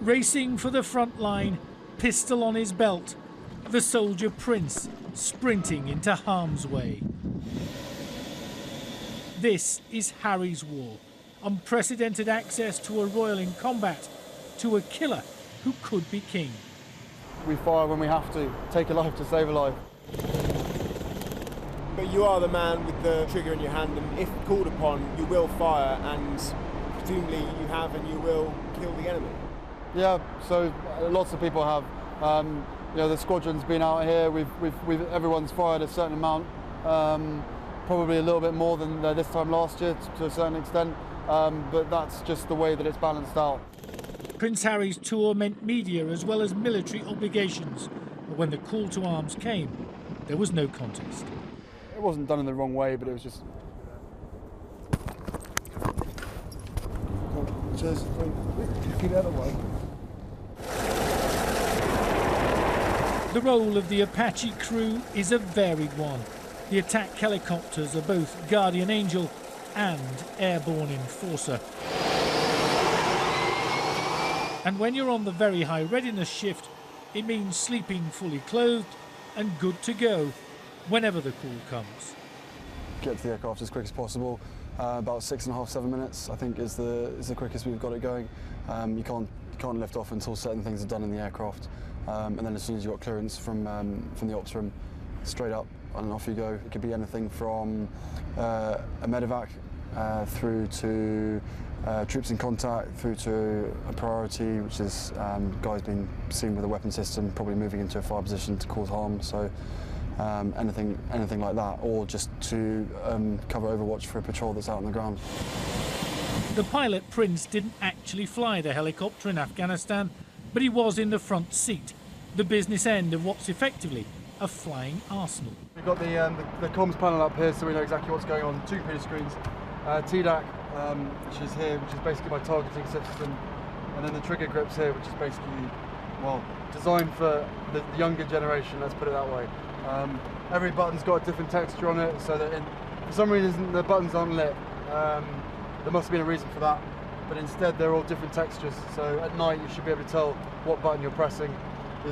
Racing for the front line, pistol on his belt, the soldier Prince sprinting into harm's way. This is Harry's war. Unprecedented access to a royal in combat, to a killer who could be king. We fire when we have to, take a life to save a life. But you are the man with the trigger in your hand, and if called upon, you will fire, and presumably you have and you will kill the enemy. Yeah, so lots of people have. You know, the squadron's been out here. Everyone's fired a certain amount, probably a little bit more than this time last year to a certain extent. But that's just the way that it's balanced out. Prince Harry's tour meant media as well as military obligations. But when the call to arms came, there was no contest. It wasn't done in the wrong way, but it was just... Cheers. Keep the other way. The role of the Apache crew is a varied one. The attack helicopters are both Guardian Angel and airborne enforcer. And when you're on the very high readiness shift, it means sleeping fully clothed and good to go whenever the call comes. Get to the aircraft as quick as possible. About 6.5, 7 minutes, I think, is the quickest we've got it going. You can't lift off until certain things are done in the aircraft, and then as soon as you've got clearance from the ops room, straight up and off you go. It could be anything from a medevac through to troops in contact, through to a priority, which is guys being seen with a weapon system, probably moving into a fire position to cause harm. So anything like that, or just to cover overwatch for a patrol that's out on the ground. The pilot, Prince, didn't actually fly the helicopter in Afghanistan, but he was in the front seat, the business end of what's effectively a flying arsenal. We've got the comms panel up here, so we know exactly what's going on. 2 computer screens, TDAC, which is here, which is basically my targeting system, and then the trigger grips here, which is basically, well, designed for the younger generation, let's put it that way. Every button's got a different texture on it, so that for some reason the buttons aren't lit. There must have been a reason for that, but instead they're all different textures, so at night you should be able to tell what button you're pressing.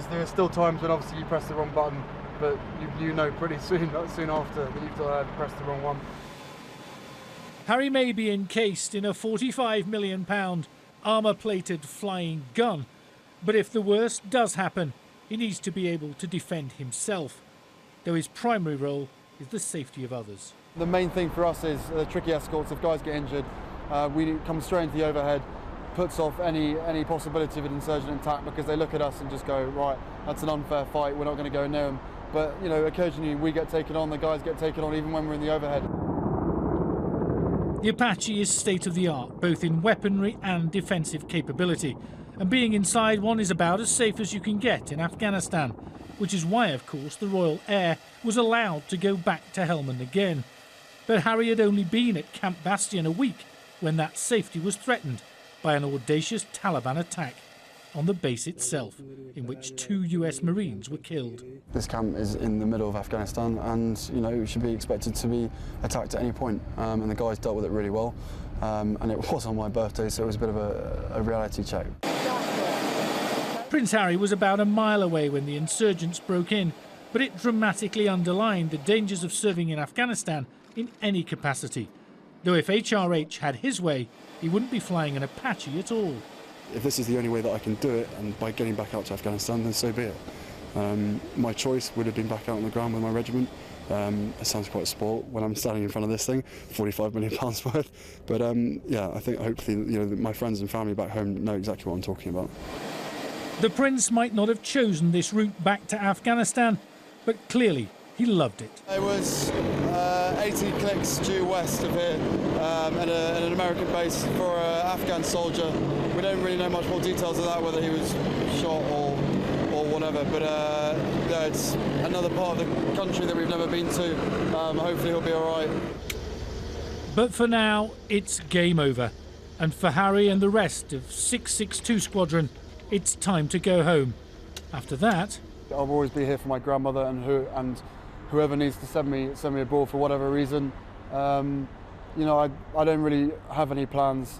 There are still times when obviously you press the wrong button, but you know pretty soon after that you've pressed the wrong one. Harry may be encased in a £45 million armour-plated flying gun, but if the worst does happen, he needs to be able to defend himself, though his primary role is the safety of others. The main thing for us is the tricky escorts. If guys get injured, we come straight into the overhead, puts off any possibility of an insurgent attack, because they look at us and just go, right, that's an unfair fight, we're not going to go near them. But, you know, occasionally we get taken on, the guys get taken on, even when we're in the overhead. The Apache is state-of-the-art, both in weaponry and defensive capability, and being inside one is about as safe as you can get in Afghanistan, which is why, of course, the Royal Air was allowed to go back to Helmand again. But Harry had only been at Camp Bastion a week when that safety was threatened by an audacious Taliban attack on the base itself, in which 2 US Marines were killed. This camp is in the middle of Afghanistan, and you know, it should be expected to be attacked at any point, and the guys dealt with it really well, and it was on my birthday, so it was a bit of a reality check. Prince Harry was about a mile away when the insurgents broke in, but it dramatically underlined the dangers of serving in Afghanistan in any capacity. Though if HRH had his way, he wouldn't be flying an Apache at all. If this is the only way that I can do it, and by getting back out to Afghanistan, then so be it. My choice would have been back out on the ground with my regiment. It sounds quite a sport when I'm standing in front of this thing, £45 million worth. But yeah, I think hopefully, you know, my friends and family back home know exactly what I'm talking about. The Prince might not have chosen this route back to Afghanistan, but clearly he loved it. It was 80 clicks due west of here, at an American base for an Afghan soldier. We don't really know much more details of that, whether he was shot or whatever, but yeah, it's another part of the country that we've never been to. Hopefully he'll be all right. But for now, it's game over. And for Harry and the rest of 662 Squadron, it's time to go home. After that, I'll always be here for my grandmother and whoever needs to send me abroad for whatever reason. You know, I don't really have any plans.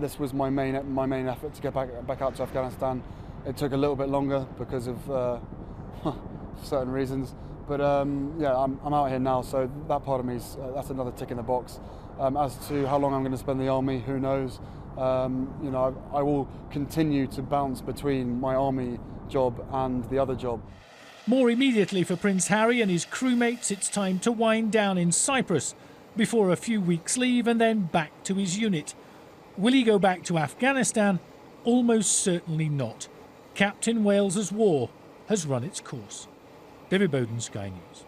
this was my main effort to get back out to Afghanistan. It took a little bit longer because of certain reasons, but yeah, I'm out here now, so that part of me is that's another tick in the box. As to how long I'm going to spend in the army, who knows? You know, I will continue to bounce between my army job and the other job. More immediately for Prince Harry and his crewmates, it's time to wind down in Cyprus before a few weeks leave and then back to his unit. Will he go back to Afghanistan? Almost certainly not. Captain Wales's war has run its course. David Bowden, Sky News.